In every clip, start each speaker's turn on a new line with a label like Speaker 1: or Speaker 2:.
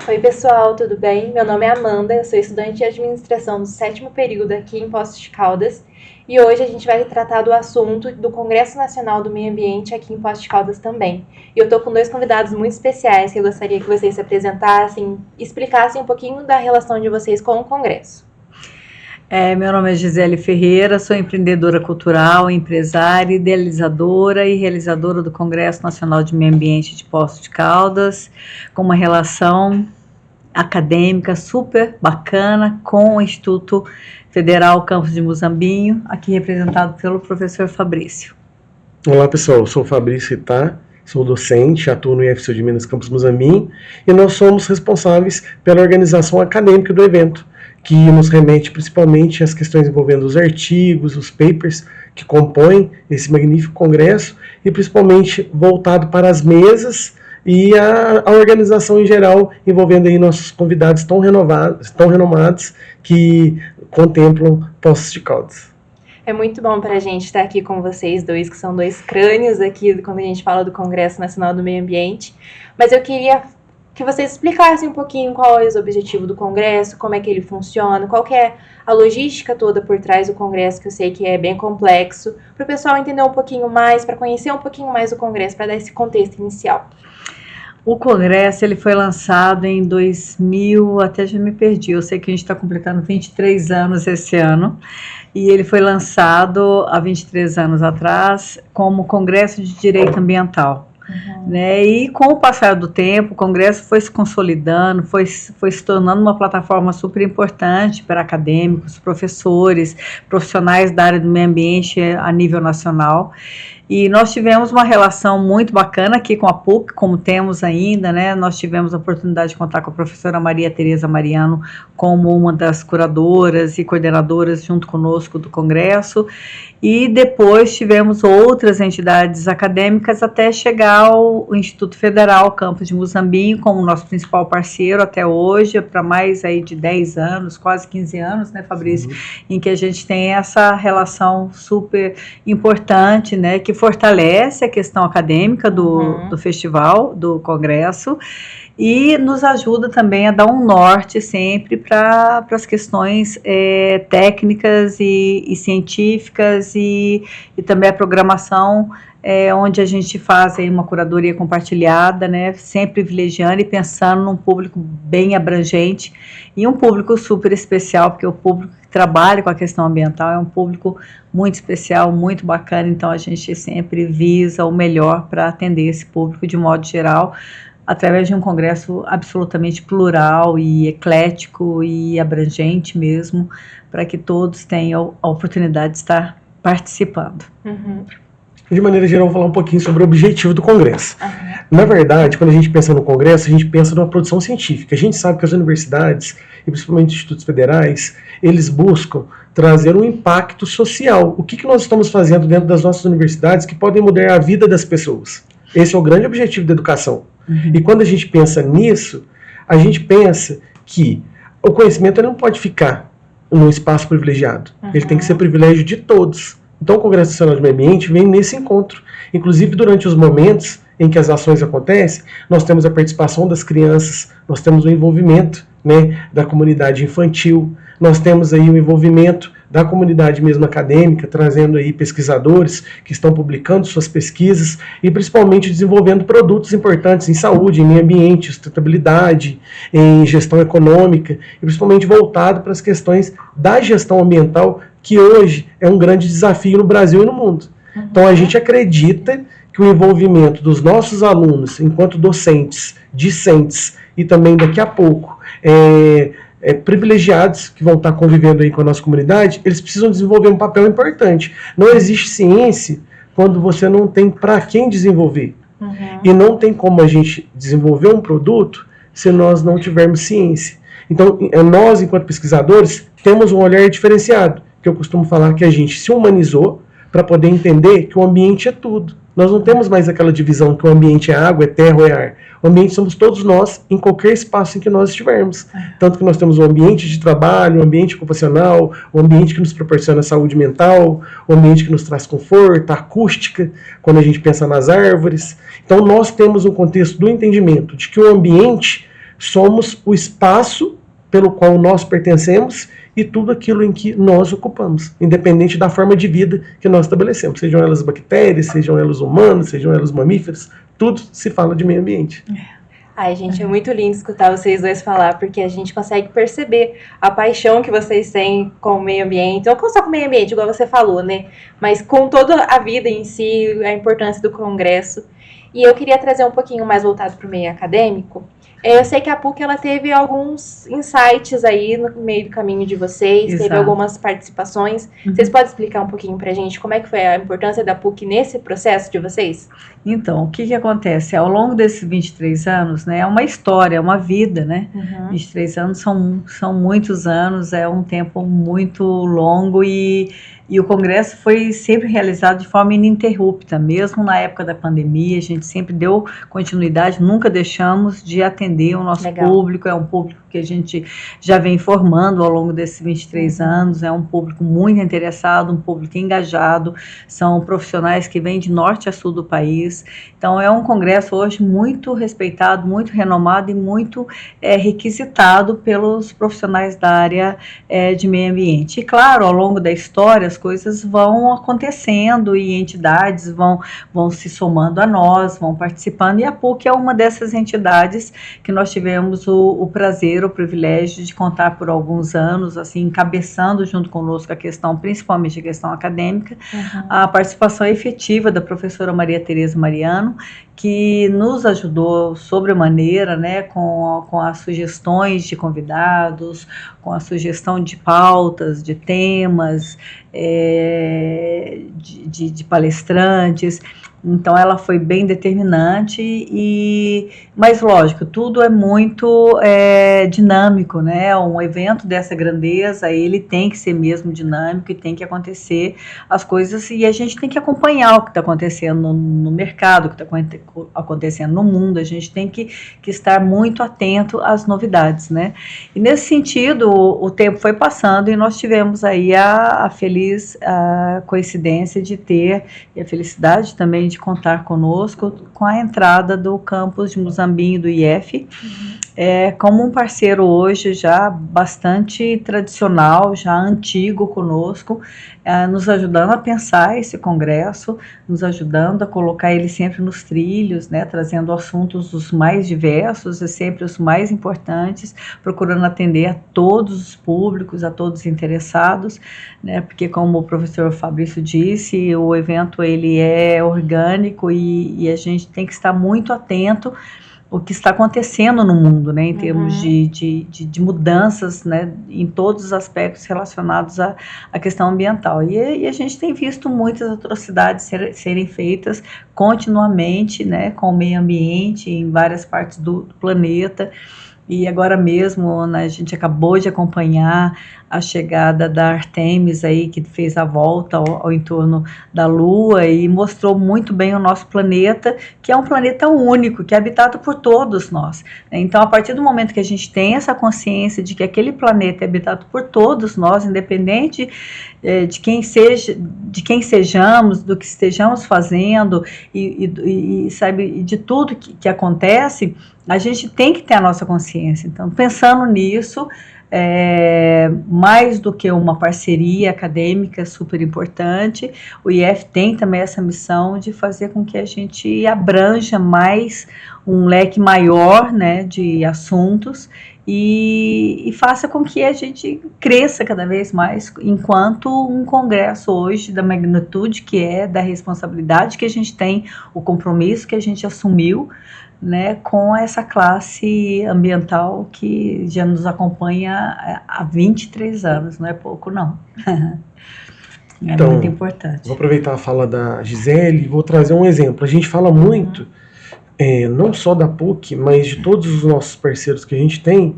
Speaker 1: Oi pessoal, tudo bem? Meu nome é Amanda, eu sou estudante de administração do 7º período aqui em Poços de Caldas e hoje a gente vai tratar do assunto do Congresso Nacional do Meio Ambiente aqui em Poços de Caldas também. E eu tô com 2 convidados muito especiais que eu gostaria que vocês se apresentassem e explicassem um pouquinho da relação de vocês com o Congresso.
Speaker 2: Meu nome é Gisele Ferreira, sou empreendedora cultural, empresária, idealizadora e realizadora do Congresso Nacional de Meio Ambiente de Poços de Caldas, com uma relação acadêmica super bacana com o Instituto Federal Campus de Muzambinho, aqui representado pelo professor Fabrício.
Speaker 3: Olá pessoal, eu sou o Fabrício Itá, sou docente, atuo no IFCU de Minas Campus Muzambinho e nós somos responsáveis pela organização acadêmica do evento, que nos remete principalmente às questões envolvendo os artigos, os papers que compõem esse magnífico congresso e principalmente voltado para as mesas e a organização em geral, envolvendo aí nossos convidados tão renomados que contemplam Poços de Caldas.
Speaker 1: É muito bom para a gente estar aqui com vocês dois, que são 2 crânios aqui quando a gente fala do Congresso Nacional do Meio Ambiente, mas eu queria que vocês explicassem um pouquinho qual é o objetivo do Congresso, como é que ele funciona, qual que é a logística toda por trás do Congresso, que eu sei que é bem complexo, para o pessoal entender um pouquinho mais, para conhecer um pouquinho mais o Congresso, para dar esse contexto inicial.
Speaker 2: O Congresso ele foi lançado em 2000, até já me perdi, eu sei que a gente está completando 23 anos esse ano, e ele foi lançado há 23 anos atrás como Congresso de Direito Ambiental. Né? E com o passar do tempo, o Congresso foi se consolidando, foi se tornando uma plataforma super importante para acadêmicos, professores, profissionais da área do meio ambiente a nível nacional. E nós tivemos uma relação muito bacana aqui com a PUC, como temos ainda, né? Nós tivemos a oportunidade de contar com a professora Maria Tereza Mariano como uma das curadoras e coordenadoras junto conosco do Congresso, e depois tivemos outras entidades acadêmicas até chegar ao Instituto Federal Campus de Muzambinho como nosso principal parceiro até hoje, para mais aí de 10 anos, quase 15 anos, né, Fabrício? Em que a gente tem essa relação super importante, né, que fortalece a questão acadêmica do festival, do congresso, e nos ajuda também a dar um norte sempre para as questões técnicas e científicas e também a programação, onde a gente faz aí uma curadoria compartilhada, né, sempre privilegiando e pensando num público bem abrangente e um público super especial, porque o público que trabalha com a questão ambiental é um público muito especial, muito bacana, então a gente sempre visa o melhor para atender esse público de modo geral, através de um congresso absolutamente plural e eclético e abrangente mesmo, para que todos tenham a oportunidade de estar participando.
Speaker 3: De maneira geral, vou falar um pouquinho sobre o objetivo do Congresso. Na verdade, quando a gente pensa no Congresso, a gente pensa numa produção científica. A gente sabe que as universidades, e principalmente os institutos federais, eles buscam trazer um impacto social. O que nós estamos fazendo dentro das nossas universidades que podem mudar a vida das pessoas? Esse é o grande objetivo da educação. E quando a gente pensa nisso, a gente pensa que o conhecimento ele não pode ficar num espaço privilegiado. Ele tem que ser privilégio de todos. Então o Congresso Nacional de Meio Ambiente vem nesse encontro. Inclusive durante os momentos em que as ações acontecem, nós temos a participação das crianças, nós temos o envolvimento, né, da comunidade infantil, nós temos aí o envolvimento da comunidade mesmo acadêmica, trazendo aí pesquisadores que estão publicando suas pesquisas e principalmente desenvolvendo produtos importantes em saúde, em meio ambiente, sustentabilidade, em gestão econômica e principalmente voltado para as questões da gestão ambiental, que hoje é um grande desafio no Brasil e no mundo. Então a gente acredita que o envolvimento dos nossos alunos, enquanto docentes, discentes e também daqui a pouco privilegiados que vão estar convivendo aí com a nossa comunidade, eles precisam desenvolver um papel importante. Não existe ciência quando você não tem para quem desenvolver. E não tem como a gente desenvolver um produto se nós não tivermos ciência. Então, nós, enquanto pesquisadores, temos um olhar diferenciado, que eu costumo falar que a gente se humanizou para poder entender que o ambiente é tudo. Nós não temos mais aquela divisão que o ambiente é água, é terra ou é ar. O ambiente somos todos nós, em qualquer espaço em que nós estivermos. Tanto que nós temos o ambiente de trabalho, o ambiente ocupacional, o ambiente que nos proporciona saúde mental, o ambiente que nos traz conforto, a acústica, quando a gente pensa nas árvores. Então nós temos um contexto do entendimento de que o ambiente somos o espaço pelo qual nós pertencemos e tudo aquilo em que nós ocupamos, independente da forma de vida que nós estabelecemos, sejam elas bactérias, sejam elas humanas, sejam elas mamíferos, tudo se fala de meio ambiente.
Speaker 1: Ai, gente, é muito lindo escutar vocês dois falar, porque a gente consegue perceber a paixão que vocês têm com o meio ambiente, não só com o meio ambiente, igual você falou, né? Mas com toda a vida em si, a importância do congresso. E eu queria trazer um pouquinho mais voltado para o meio acadêmico. Eu sei que a PUC ela teve alguns insights aí no meio do caminho de vocês,
Speaker 2: Exato.
Speaker 1: teve algumas participações. Vocês podem explicar um pouquinho pra gente como é que foi a importância da PUC nesse processo de vocês?
Speaker 2: Então, o que acontece? Ao longo desses 23 anos, né, é uma história, é uma vida, né? 23 anos são muitos anos, é um tempo muito longo e o congresso foi sempre realizado de forma ininterrupta, mesmo na época da pandemia, a gente sempre deu continuidade, nunca deixamos de atender o nosso
Speaker 1: Legal.
Speaker 2: público, é um público que a gente já vem formando ao longo desses 23 anos, é um público muito interessado, um público engajado, são profissionais que vêm de norte a sul do país, então é um congresso hoje muito respeitado, muito renomado e muito requisitado pelos profissionais da área de meio ambiente. E claro, ao longo da história as coisas vão acontecendo e entidades vão se somando a nós, vão participando, e a PUC é uma dessas entidades que nós tivemos o prazer, o privilégio de contar por alguns anos, assim, encabeçando junto conosco a questão, principalmente a questão acadêmica, a participação efetiva da professora Maria Tereza Mariano, que nos ajudou sobremaneira, né, com as sugestões de convidados, com a sugestão de pautas, de temas, de palestrantes. Então ela foi bem determinante, mas lógico, tudo é muito dinâmico, né? Um evento dessa grandeza, ele tem que ser mesmo dinâmico e tem que acontecer as coisas, e a gente tem que acompanhar o que está acontecendo no mercado, o que está acontecendo no mundo, a gente tem que estar muito atento às novidades, né? E nesse sentido, o tempo foi passando e nós tivemos aí a feliz coincidência de ter, e a felicidade também de contar conosco com a entrada do campus de Muzambinho do IF, como um parceiro hoje já bastante tradicional, já antigo conosco, nos ajudando a pensar esse congresso, nos ajudando a colocar ele sempre nos trilhos, né, trazendo assuntos os mais diversos e sempre os mais importantes, procurando atender a todos os públicos, a todos os interessados, né, porque como o professor Fabrício disse, o evento ele é orgânico e a gente tem que estar muito atento o que está acontecendo no mundo, né, em termos de mudanças, né, em todos os aspectos relacionados à questão ambiental. E a gente tem visto muitas atrocidades serem feitas continuamente, né, com o meio ambiente em várias partes do planeta. E agora mesmo, né, a gente acabou de acompanhar a chegada da Artemis aí, que fez a volta ao entorno da Lua e mostrou muito bem o nosso planeta, que é um planeta único, que é habitado por todos nós. Então, a partir do momento que a gente tem essa consciência de que aquele planeta é habitado por todos nós, independente de quem sejamos, do que estejamos fazendo e sabe, de tudo que acontece, a gente tem que ter a nossa consciência. Então, pensando nisso, mais do que uma parceria acadêmica super importante, o IF tem também essa missão de fazer com que a gente abranja mais um leque maior, né, de assuntos e faça com que a gente cresça cada vez mais enquanto um congresso hoje da magnitude que é, da responsabilidade que a gente tem, o compromisso que a gente assumiu, né, com essa classe ambiental que já nos acompanha há 23 anos, não é pouco não.
Speaker 3: Então,
Speaker 2: muito importante.
Speaker 3: Vou aproveitar a fala da Gisele e vou trazer um exemplo. A gente fala muito, não só da PUC, mas de todos os nossos parceiros que a gente tem,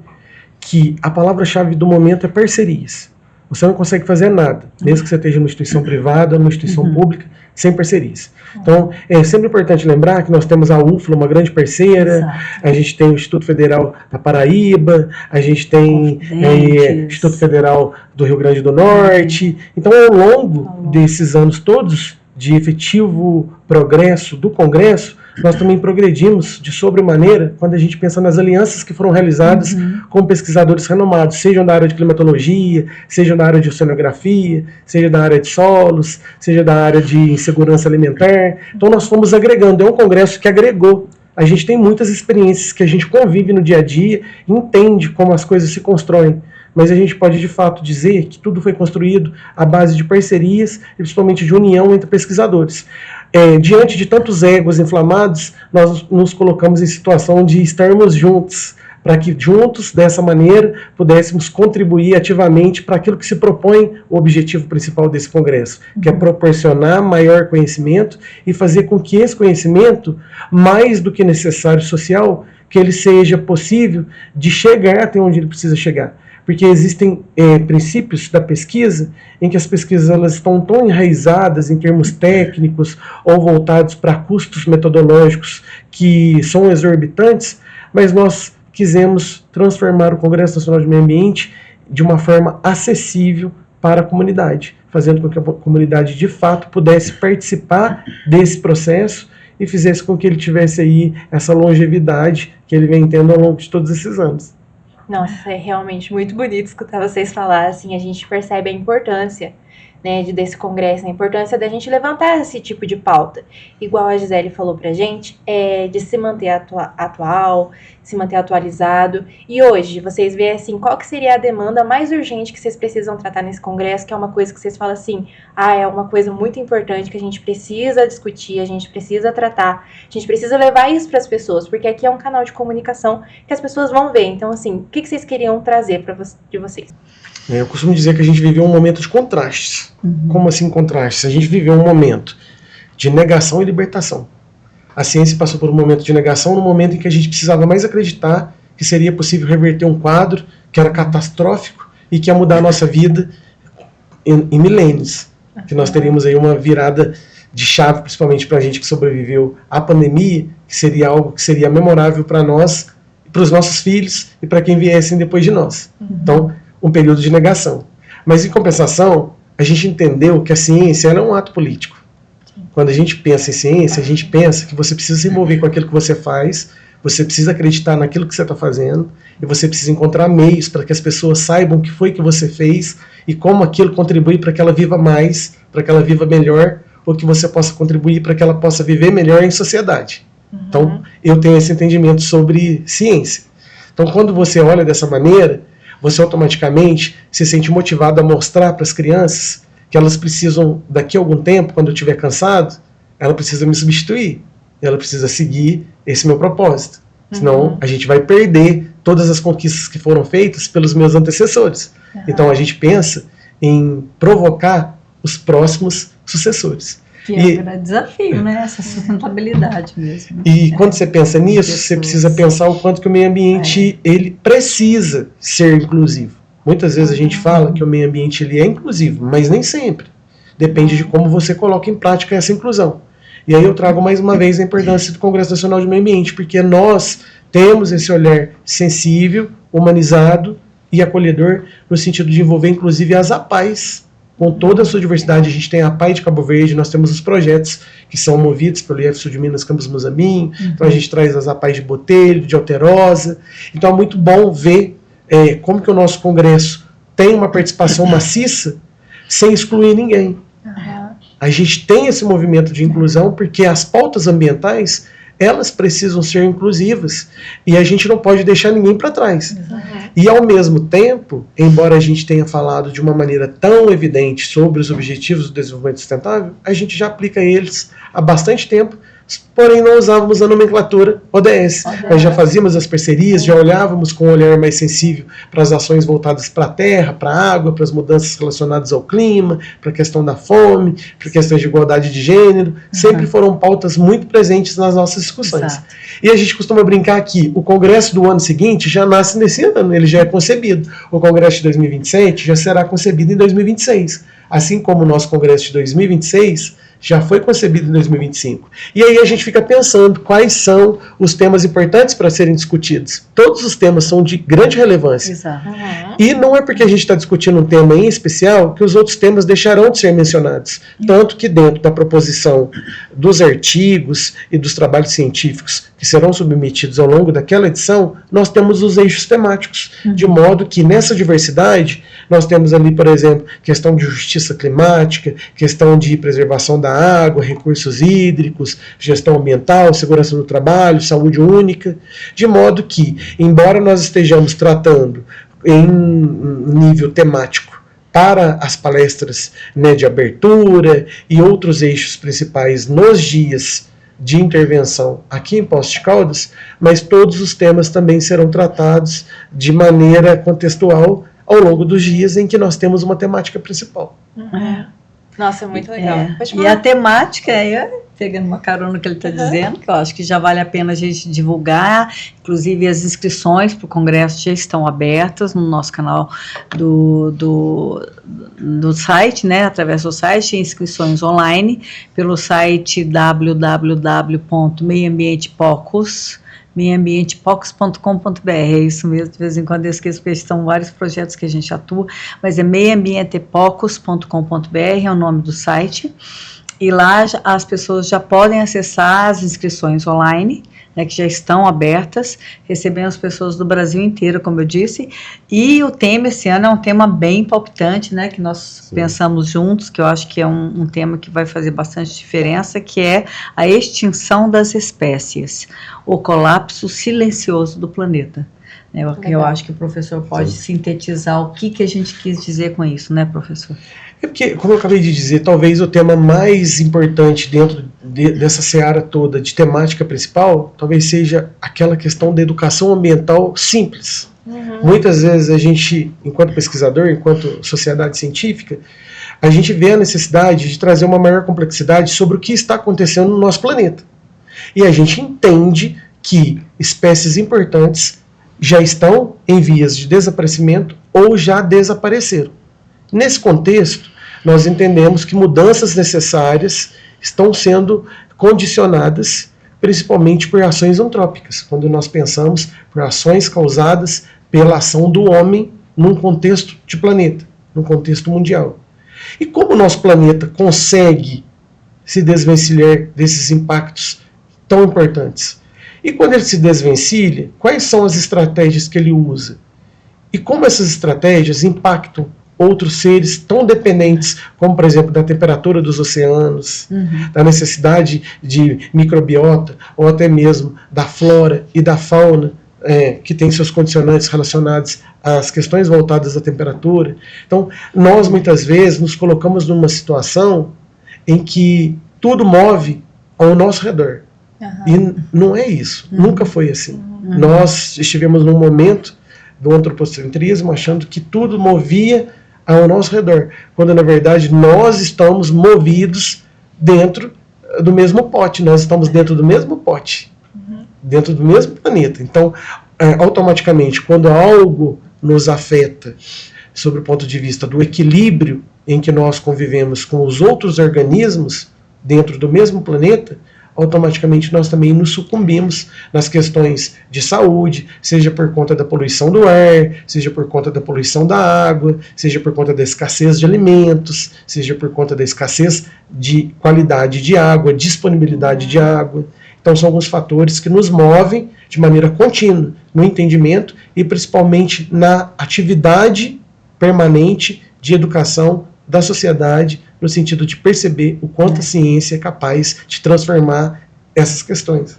Speaker 3: que a palavra-chave do momento é parcerias. Você não consegue fazer nada, mesmo que você esteja numa instituição privada, numa instituição pública, sem parcerias. Então, é sempre importante lembrar que nós temos a UFLA, uma grande parceira,
Speaker 2: Exato.
Speaker 3: A gente tem o Instituto Federal da Paraíba, a gente tem o Instituto Federal do Rio Grande do Norte. Então, ao longo desses anos todos de efetivo progresso do Congresso, nós também progredimos de sobremaneira quando a gente pensa nas alianças que foram realizadas com pesquisadores renomados, sejam da área de climatologia, sejam da área de oceanografia, seja da área de solos, seja da área de segurança alimentar. Então nós fomos agregando, é um congresso que agregou. A gente tem muitas experiências que a gente convive no dia a dia, entende como as coisas se constroem, mas a gente pode de fato dizer que tudo foi construído à base de parcerias e principalmente de união entre pesquisadores. Diante de tantos egos inflamados, nós nos colocamos em situação de estarmos juntos, para que juntos, dessa maneira, pudéssemos contribuir ativamente para aquilo que se propõe o objetivo principal desse congresso, que é proporcionar maior conhecimento e fazer com que esse conhecimento, mais do que necessário social, que ele seja possível de chegar até onde ele precisa chegar. Porque existem princípios da pesquisa em que as pesquisas elas estão tão enraizadas em termos técnicos ou voltados para custos metodológicos que são exorbitantes, mas nós quisemos transformar o Congresso Nacional de Meio Ambiente de uma forma acessível para a comunidade, fazendo com que a comunidade de fato pudesse participar desse processo e fizesse com que ele tivesse aí essa longevidade que ele vem tendo ao longo de todos esses anos.
Speaker 1: Nossa, é realmente muito bonito escutar vocês falar, assim, a gente percebe a importância, né, desse congresso, a importância da gente levantar esse tipo de pauta, igual a Gisele falou pra gente, de se manter atual, se manter atualizado. E hoje, vocês veem assim, qual que seria a demanda mais urgente que vocês precisam tratar nesse congresso, que é uma coisa que vocês falam assim, é uma coisa muito importante que a gente precisa discutir, a gente precisa tratar, a gente precisa levar isso para as pessoas, porque aqui é um canal de comunicação que as pessoas vão ver. Então, assim, o que vocês queriam trazer de vocês?
Speaker 3: Eu costumo dizer que a gente viveu um momento de contrastes. Como assim contrastes? A gente viveu um momento de negação e libertação. A ciência passou por um momento de negação no momento em que a gente precisava mais acreditar que seria possível reverter um quadro que era catastrófico e que ia mudar a nossa vida em milênios. Que nós teríamos aí uma virada de chave, principalmente para a gente que sobreviveu à pandemia, que seria algo que seria memorável para nós, para os nossos filhos e para quem viessem depois de nós. Então, um período de negação. Mas, em compensação, a gente entendeu que a ciência ela é um ato político. Quando a gente pensa em ciência, a gente pensa que você precisa se envolver com aquilo que você faz, você precisa acreditar naquilo que você está fazendo, e você precisa encontrar meios para que as pessoas saibam o que foi que você fez e como aquilo contribui para que ela viva mais, para que ela viva melhor, ou que você possa contribuir para que ela possa viver melhor em sociedade. Então, eu tenho esse entendimento sobre ciência. Então, quando você olha dessa maneira, você automaticamente se sente motivado a mostrar para as crianças que elas precisam, daqui a algum tempo, quando eu estiver cansado, ela precisa me substituir. Ela precisa seguir esse meu propósito. Senão a gente vai perder todas as conquistas que foram feitas pelos meus antecessores. Então a gente pensa em provocar os próximos sucessores.
Speaker 2: Que é um grande desafio, né? Essa sustentabilidade mesmo.
Speaker 3: E quando você pensa nisso, você precisa pensar o quanto que o meio ambiente ele precisa ser inclusivo. Muitas vezes a gente fala que o meio ambiente ele é inclusivo, mas nem sempre. Depende de como você coloca em prática essa inclusão. E aí eu trago mais uma vez a importância do Congresso Nacional de Meio Ambiente, porque nós temos esse olhar sensível, humanizado e acolhedor, no sentido de envolver inclusive as APAES, com toda a sua diversidade. A gente tem a APAE de Cabo Verde, nós temos os projetos que são movidos pelo IF Sul de Minas, Campos Muzambinho, então a gente traz as APAEs de Botelho, de Alterosa. Então é muito bom ver como que o nosso Congresso tem uma participação maciça sem excluir ninguém. A gente tem esse movimento de inclusão porque as pautas ambientais elas precisam ser inclusivas e a gente não pode deixar ninguém para trás. E ao mesmo tempo, embora a gente tenha falado de uma maneira tão evidente sobre os objetivos do desenvolvimento sustentável, a gente já aplica eles há bastante tempo, porém não usávamos a nomenclatura ODS. Nós já fazíamos as parcerias, já olhávamos com um olhar mais sensível para as ações voltadas para a terra, para a água, para as mudanças relacionadas ao clima, para a questão da fome, para questões de igualdade de gênero. Sempre foram pautas muito presentes nas nossas discussões. Exato. E a gente costuma brincar que o congresso do ano seguinte já nasce nesse ano, ele já é concebido. O congresso de 2027 já será concebido em 2026. Assim como o nosso congresso de 2026 já foi concebido em 2025. E aí a gente fica pensando quais são os temas importantes para serem discutidos. Todos os temas são de grande relevância.
Speaker 2: Exato.
Speaker 3: E não é porque a gente está discutindo um tema em especial que os outros temas deixarão de ser mencionados. Tanto que dentro da proposição dos artigos e dos trabalhos científicos que serão submetidos ao longo daquela edição, nós temos os eixos temáticos, de modo que nessa diversidade nós temos ali, por exemplo, questão de justiça climática, questão de preservação da água, recursos hídricos, gestão ambiental, segurança do trabalho, saúde única, de modo que, embora nós estejamos tratando em nível temático para as palestras, né, de abertura e outros eixos principais nos dias de intervenção aqui em Poços de Caldas, mas todos os temas também serão tratados de maneira contextual ao longo dos dias em que nós temos uma temática principal.
Speaker 1: Nossa, é muito legal.
Speaker 2: E a temática, pegando uma carona no que ele está dizendo, que eu acho que já vale a pena a gente divulgar, inclusive as inscrições para o congresso já estão abertas no nosso canal do site, né, através do site, inscrições online, pelo site meioambientepocos.com.br, é isso mesmo, de vez em quando eu esqueço, porque estão vários projetos que a gente atua, mas é meioambientepocos.com.br, é o nome do site, e lá as pessoas já podem acessar as inscrições online, né, que já estão abertas, recebendo as pessoas do Brasil inteiro, como eu disse, e o tema esse ano é um tema bem palpitante, né, que nós pensamos juntos, que eu acho que é um tema que vai fazer bastante diferença, que é a extinção das espécies, o colapso silencioso do planeta. Eu acho que o professor pode sintetizar o que a gente quis dizer com isso, né, professor?
Speaker 3: É porque, como eu acabei de dizer, talvez o tema mais importante dentro dessa seara toda de temática principal, talvez seja aquela questão da educação ambiental simples. Muitas vezes a gente, enquanto pesquisador, enquanto sociedade científica, a gente vê a necessidade de trazer uma maior complexidade sobre o que está acontecendo no nosso planeta. E a gente entende que espécies importantes já estão em vias de desaparecimento ou já desapareceram. Nesse contexto, nós entendemos que mudanças necessárias estão sendo condicionadas principalmente por ações antrópicas, quando nós pensamos por ações causadas pela ação do homem num contexto de planeta, num contexto mundial. E como o nosso planeta consegue se desvencilhar desses impactos tão importantes? E quando ele se desvencilha, quais são as estratégias que ele usa? E como essas estratégias impactam outros seres tão dependentes, como, por exemplo, da temperatura dos oceanos, da necessidade de microbiota, ou até mesmo da flora e da fauna, que tem seus condicionantes relacionados às questões voltadas à temperatura. Então, nós, muitas vezes, nos colocamos numa situação em que tudo move ao nosso redor. E não é isso, nunca foi assim. Nós estivemos num momento do antropocentrismo achando que tudo movia ao nosso redor, quando na verdade nós estamos movidos dentro do mesmo pote, nós estamos dentro do mesmo pote, dentro do mesmo planeta. Então, automaticamente, quando algo nos afeta sob o ponto de vista do equilíbrio em que nós convivemos com os outros organismos dentro do mesmo planeta, automaticamente nós também nos sucumbimos nas questões de saúde, seja por conta da poluição do ar, seja por conta da poluição da água, seja por conta da escassez de alimentos, seja por conta da escassez de qualidade de água, disponibilidade de água. Então são alguns fatores que nos movem de maneira contínua no entendimento e principalmente na atividade permanente de educação da sociedade, no sentido de perceber o quanto a ciência é capaz de transformar essas questões.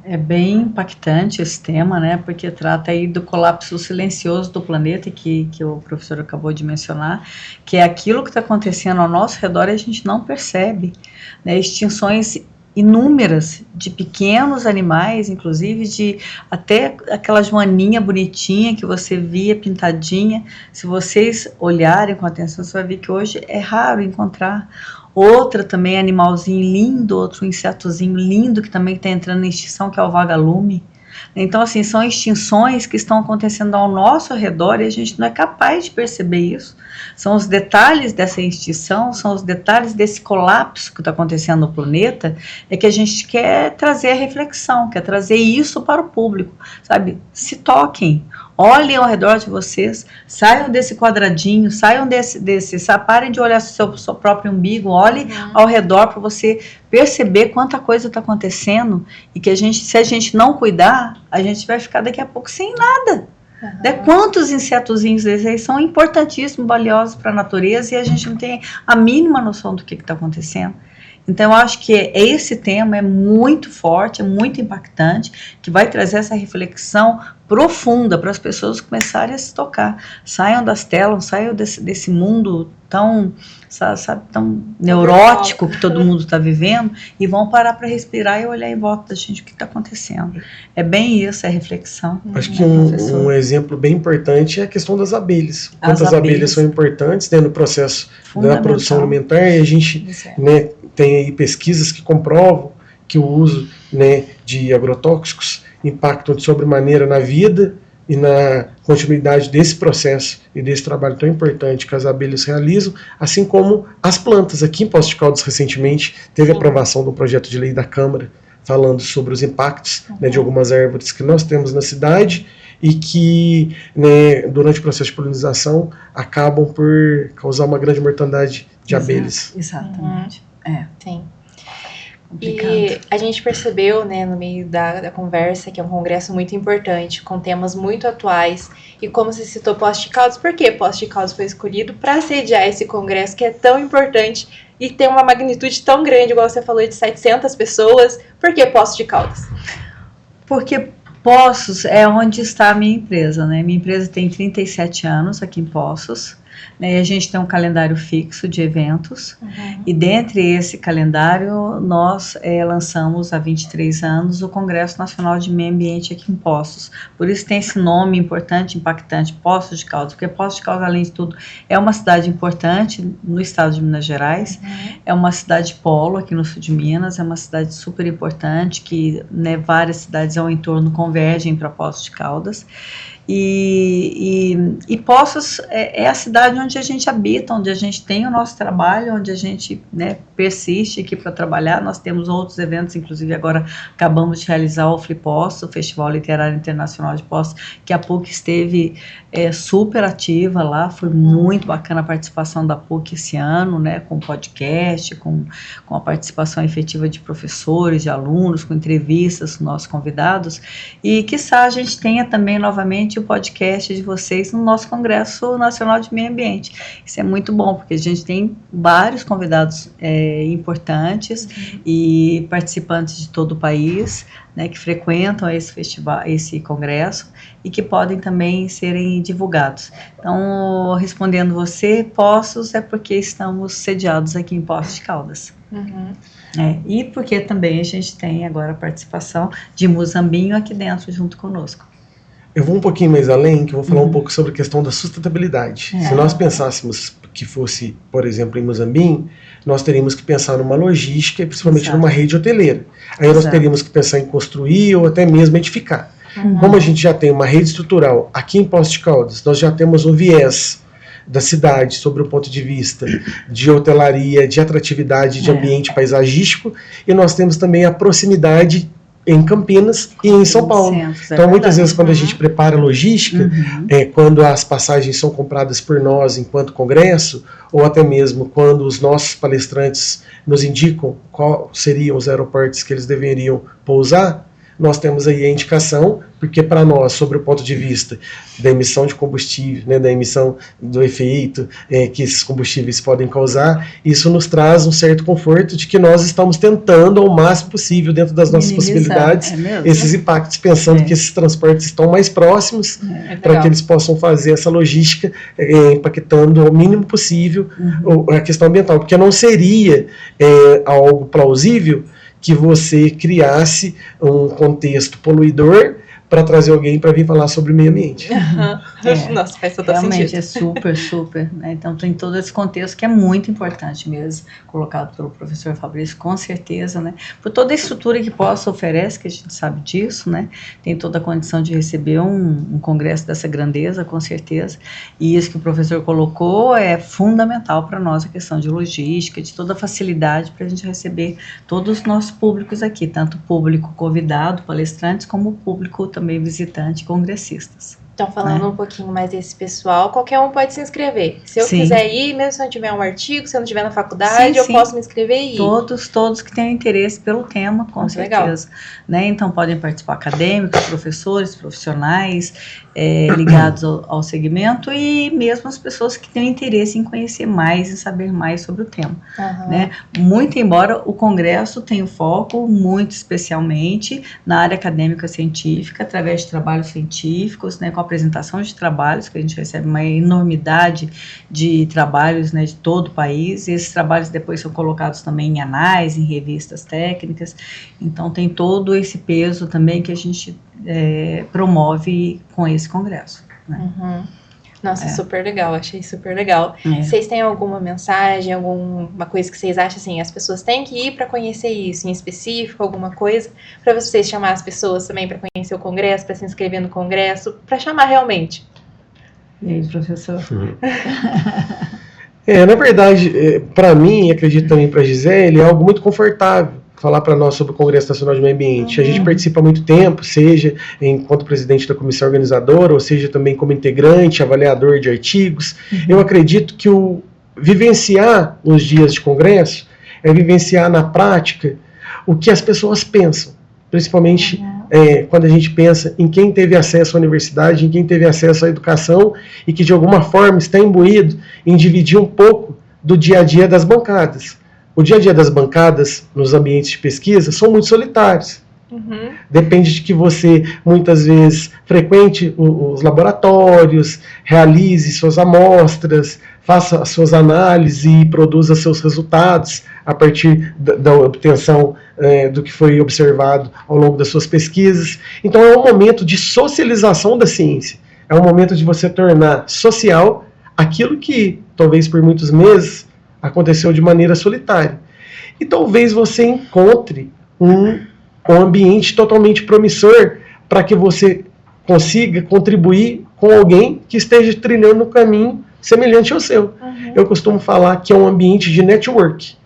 Speaker 2: É bem impactante esse tema, né, porque trata aí do colapso silencioso do planeta, que o professor acabou de mencionar, que é aquilo que está acontecendo ao nosso redor e a gente não percebe, né, extinções inúmeras de pequenos animais, inclusive de até aquela joaninha bonitinha que você via pintadinha. Se vocês olharem com atenção, você vai ver que hoje é raro encontrar. Outra também, animalzinho lindo, outro insetozinho lindo que também está entrando em extinção, que é o vagalume. Então, assim, são extinções que estão acontecendo ao nosso redor e a gente não é capaz de perceber isso, São os detalhes dessa extinção, são os detalhes desse colapso que está acontecendo no planeta, é que a gente quer trazer a reflexão, quer trazer isso para o público, sabe? Se toquem, olhem ao redor de vocês, saiam desse quadradinho, saiam parem de olhar seu próprio umbigo, olhem ao redor para você perceber quanta coisa está acontecendo e que se a gente não cuidar, a gente vai ficar daqui a pouco sem nada. Quantos insetozinhos desses aí são importantíssimos, valiosos para a natureza e a gente não tem a mínima noção do que está acontecendo. Então, eu acho que esse tema é muito forte, é muito impactante, que vai trazer essa reflexão profunda para as pessoas começarem a se tocar. Saiam das telas, saiam desse mundo tão neurótico que todo mundo está vivendo e vão parar para respirar e olhar em volta da gente o que está acontecendo. É bem isso, é reflexão.
Speaker 3: Acho que um exemplo bem importante é a questão das abelhas. Quantas abelhas são importantes no processo da produção alimentar, e a gente tem aí pesquisas que comprovam que o uso de agrotóxicos impactam de sobremaneira na vida e na continuidade desse processo e desse trabalho tão importante que as abelhas realizam, assim como as plantas. Aqui em Poços de Caldas, recentemente, teve a aprovação do projeto de lei da Câmara falando sobre os impactos de algumas árvores que nós temos na cidade e que, durante o processo de polinização, acabam por causar uma grande mortandade de abelhas.
Speaker 2: Exatamente.
Speaker 1: Sim.
Speaker 2: Complicado.
Speaker 1: E a gente percebeu, no meio da conversa, que é um congresso muito importante, com temas muito atuais, e como você citou Poços de Caldas, por que Poços de Caldas foi escolhido para sediar esse congresso que é tão importante e tem uma magnitude tão grande, igual você falou, de 700 pessoas? Por que Poços de Caldas?
Speaker 2: Porque Poços é onde está a minha empresa, Minha empresa tem 37 anos aqui em Poços. E a gente tem um calendário fixo de eventos, e dentre esse calendário nós lançamos há 23 anos o Congresso Nacional de Meio Ambiente aqui em Poços. Por isso tem esse nome importante, impactante, Poços de Caldas, porque Poços de Caldas, além de tudo, é uma cidade importante no estado de Minas Gerais, é uma cidade polo aqui no sul de Minas, é uma cidade super importante que várias cidades ao entorno convergem para Poços de Caldas. E Poços é a cidade onde a gente habita, onde a gente tem o nosso trabalho, onde a gente persiste aqui para trabalhar. Nós temos outros eventos, inclusive agora acabamos de realizar o FliPoços, o Festival Literário Internacional de Poços, que a PUC esteve super ativa lá. Foi muito bacana a participação da PUC esse ano, com podcast, com a participação efetiva de professores, de alunos, com entrevistas com nossos convidados, e quiçá a gente tenha também novamente o podcast de vocês no nosso Congresso Nacional de Meio Ambiente. Isso é muito bom, porque a gente tem vários convidados importantes e participantes de todo o país, que frequentam esse festival, esse congresso, e que podem também serem divulgados. Então, respondendo você, Poços é porque estamos sediados aqui em Poços de Caldas. E porque também a gente tem agora a participação de Muzambinho aqui dentro, junto conosco.
Speaker 3: Eu vou um pouquinho mais além, que eu vou falar um pouco sobre a questão da sustentabilidade. Se nós pensássemos que fosse, por exemplo, em Muzambinho, nós teríamos que pensar numa logística e principalmente numa rede hoteleira. Aí nós teríamos que pensar em construir ou até mesmo edificar. Como a gente já tem uma rede estrutural aqui em Poços de Caldas, nós já temos um viés da cidade sobre o ponto de vista de hotelaria, de atratividade, de ambiente paisagístico, e nós temos também a proximidade em Campinas e em São Paulo. Então, muitas vezes, quando a gente prepara a logística, quando as passagens são compradas por nós enquanto congresso, ou até mesmo quando os nossos palestrantes nos indicam quais seriam os aeroportos que eles deveriam pousar, nós temos aí a indicação, porque para nós, sobre o ponto de vista da emissão de combustível, da emissão do efeito que esses combustíveis podem causar, isso nos traz um certo conforto de que nós estamos tentando ao máximo possível, dentro das nossas possibilidades, esses impactos, pensando que esses transportes estão mais próximos, para que eles possam fazer essa logística impactando ao mínimo possível a questão ambiental, porque não seria algo plausível que você criasse um contexto poluidor para trazer alguém para vir falar sobre meio ambiente.
Speaker 1: Nossa, faz todo
Speaker 2: Realmente
Speaker 1: sentido.
Speaker 2: é super, super, né? Então tem todo esse contexto que é muito importante mesmo, colocado pelo professor Fabrício, com certeza, né? Por toda a estrutura que possa oferece, que a gente sabe disso, né? Tem toda a condição de receber um congresso dessa grandeza, com certeza, e isso que o professor colocou é fundamental para nós, a questão de logística, de toda a facilidade para a gente receber todos os nossos públicos aqui, tanto o público convidado, palestrantes, como o público também visitante, congressistas.
Speaker 1: Então, falando um pouquinho mais desse pessoal, qualquer um pode se inscrever. Se eu quiser ir, mesmo se eu não tiver um artigo, se eu não estiver na faculdade, eu posso me inscrever e ir.
Speaker 2: Todos que tenham interesse pelo tema, com certeza. Né? Então, podem participar acadêmicos, professores, profissionais ligados ao segmento e mesmo as pessoas que têm interesse em conhecer mais e saber mais sobre o tema. Né? Muito embora o congresso tenha foco, muito especialmente, na área acadêmica científica, através de trabalhos científicos, né, com apresentação de trabalhos, que a gente recebe uma enormidade de trabalhos, né, de todo o país, e esses trabalhos depois são colocados também em anais, em revistas técnicas, então tem todo esse peso também que a gente promove com esse congresso. Né?
Speaker 1: Nossa, super legal, achei super legal. Vocês têm alguma mensagem, alguma coisa que vocês acham assim, as pessoas têm que ir para conhecer isso em específico, alguma coisa, para vocês chamar as pessoas também para conhecer o congresso, para se inscrever no congresso, para chamar realmente?
Speaker 2: E aí, professor?
Speaker 3: Na verdade, para mim, e acredito também para a Gisele, é algo muito confortável falar para nós sobre o Congresso Nacional de Meio Ambiente. A gente participa há muito tempo, seja enquanto presidente da comissão organizadora, ou seja também como integrante, avaliador de artigos. Eu acredito que o vivenciar os dias de congresso é vivenciar na prática o que as pessoas pensam, principalmente quando a gente pensa em quem teve acesso à universidade, em quem teve acesso à educação e que de alguma forma está imbuído em dividir um pouco do dia a dia das bancadas. O dia a dia das bancadas nos ambientes de pesquisa são muito solitários. Depende de que você, muitas vezes, frequente os laboratórios, realize suas amostras, faça as suas análises e produza seus resultados a partir da obtenção do que foi observado ao longo das suas pesquisas. Então é um momento de socialização da ciência. É um momento de você tornar social aquilo que, talvez por muitos meses, aconteceu de maneira solitária. E talvez você encontre um ambiente totalmente promissor para que você consiga contribuir com alguém que esteja trilhando um caminho semelhante ao seu. Eu costumo falar que é um ambiente de network.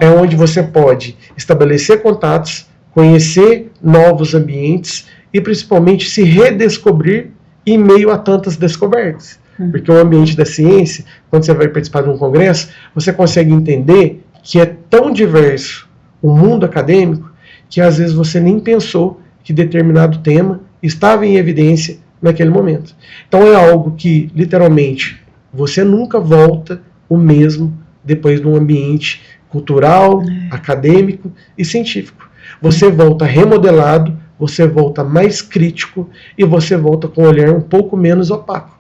Speaker 3: É onde você pode estabelecer contatos, conhecer novos ambientes e principalmente se redescobrir em meio a tantas descobertas. Porque o ambiente da ciência, quando você vai participar de um congresso, você consegue entender que é tão diverso o mundo acadêmico que às vezes você nem pensou que determinado tema estava em evidência naquele momento. Então é algo que, literalmente, você nunca volta o mesmo depois de um ambiente cultural, acadêmico e científico. Você volta remodelado, você volta mais crítico e você volta com um olhar um pouco menos opaco.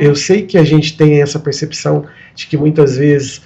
Speaker 3: Eu sei que a gente tem essa percepção de que muitas vezes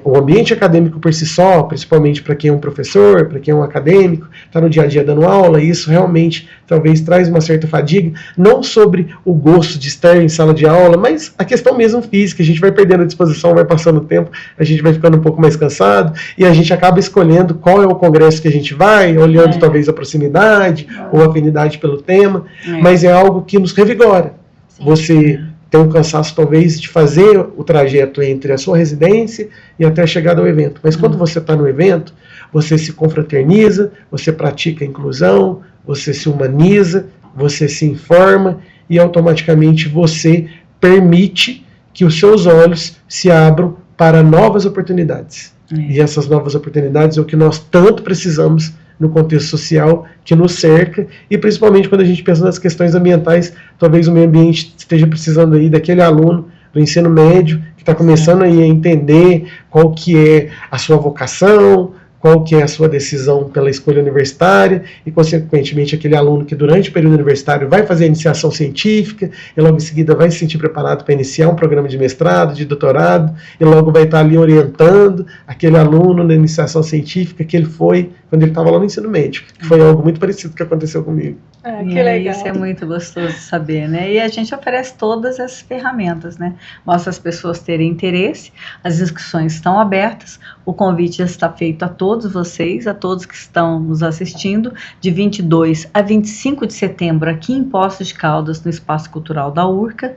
Speaker 3: o ambiente acadêmico por si só, principalmente para quem é um professor, para quem é um acadêmico, está no dia a dia dando aula, e isso realmente talvez traz uma certa fadiga, não sobre o gosto de estar em sala de aula, mas a questão mesmo física, a gente vai perdendo a disposição, vai passando o tempo, a gente vai ficando um pouco mais cansado, e a gente acaba escolhendo qual é o congresso que a gente vai, olhando talvez a proximidade ou a afinidade pelo tema, mas é algo que nos revigora. Você tem um cansaço talvez de fazer o trajeto entre a sua residência e até a chegada ao evento. Mas quando você está no evento, você se confraterniza, você pratica a inclusão, você se humaniza, você se informa e automaticamente você permite que os seus olhos se abram para novas oportunidades. E essas novas oportunidades é o que nós tanto precisamos no contexto social que nos cerca, e principalmente quando a gente pensa nas questões ambientais, talvez o meio ambiente esteja precisando aí daquele aluno do ensino médio que está começando aí a entender qual que é a sua vocação, qual que é a sua decisão pela escolha universitária, e consequentemente aquele aluno que durante o período universitário vai fazer a iniciação científica, e logo em seguida vai se sentir preparado para iniciar um programa de mestrado, de doutorado, e logo vai estar ali orientando aquele aluno na iniciação científica que ele foi quando ele estava lá no ensino médio, que foi algo muito parecido que aconteceu comigo.
Speaker 1: Ah,
Speaker 2: E
Speaker 1: que legal.
Speaker 2: isso é muito gostoso de saber, né? E a gente oferece todas essas ferramentas, né? Mostra as pessoas terem interesse, as inscrições estão abertas, o convite já está feito a todos vocês, a todos que estão nos assistindo, de 22 a 25 de setembro, aqui em Poços de Caldas, no Espaço Cultural da URCA,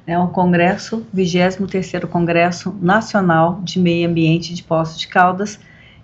Speaker 2: né? O Congresso, 23º Congresso Nacional de Meio Ambiente de Poços de Caldas.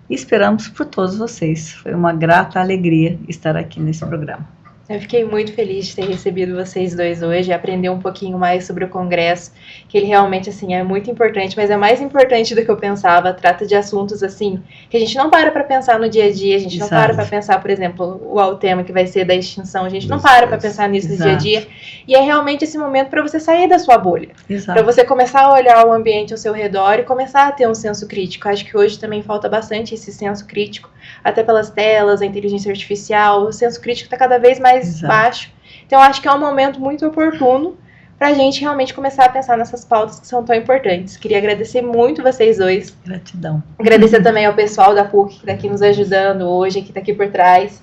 Speaker 2: E esperamos por todos vocês. Foi uma grata alegria estar aqui nesse programa.
Speaker 1: Eu fiquei muito feliz de ter recebido vocês dois hoje, aprender um pouquinho mais sobre o Congresso, que ele realmente, assim, é muito importante, mas é mais importante do que eu pensava. Trata de assuntos, assim, que a gente não para pensar no dia a dia, a gente não para pensar, por exemplo, o tema que vai ser da extinção, a gente não para pensar nisso no dia a dia, e é realmente esse momento para você sair da sua bolha, para você começar a olhar o ambiente ao seu redor e começar a ter um senso crítico. Acho que hoje também falta bastante esse senso crítico, até pelas telas, a inteligência artificial, o senso crítico está cada vez mais baixo. Então, acho que é um momento muito oportuno para a gente realmente começar a pensar nessas pautas que são tão importantes. Queria agradecer muito vocês dois.
Speaker 2: Gratidão.
Speaker 1: Agradecer também ao pessoal da PUC que está aqui nos ajudando hoje, que está aqui por trás.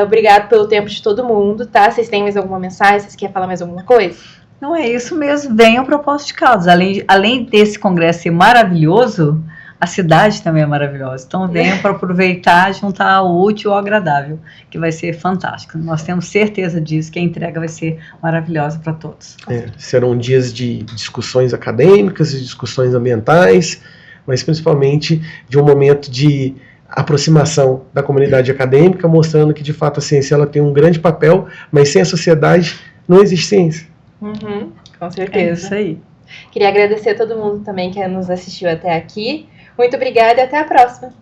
Speaker 1: Obrigado pelo tempo de todo mundo, tá? Vocês têm mais alguma mensagem? Vocês querem falar mais alguma coisa?
Speaker 2: Não, é isso mesmo. Venham para Poços de Caldas. Além desse congresso ser maravilhoso, a cidade também é maravilhosa. Então venham para aproveitar, juntar o útil ao agradável, que vai ser fantástico. Nós temos certeza disso, que a entrega vai ser maravilhosa para todos.
Speaker 3: Serão dias de discussões acadêmicas, de discussões ambientais, mas principalmente de um momento de aproximação da comunidade acadêmica, mostrando que de fato a ciência ela tem um grande papel, mas sem a sociedade não existe ciência.
Speaker 1: Uhum, com certeza.
Speaker 2: É isso aí.
Speaker 1: Queria agradecer a todo mundo também que nos assistiu até aqui. Muito obrigada e até a próxima.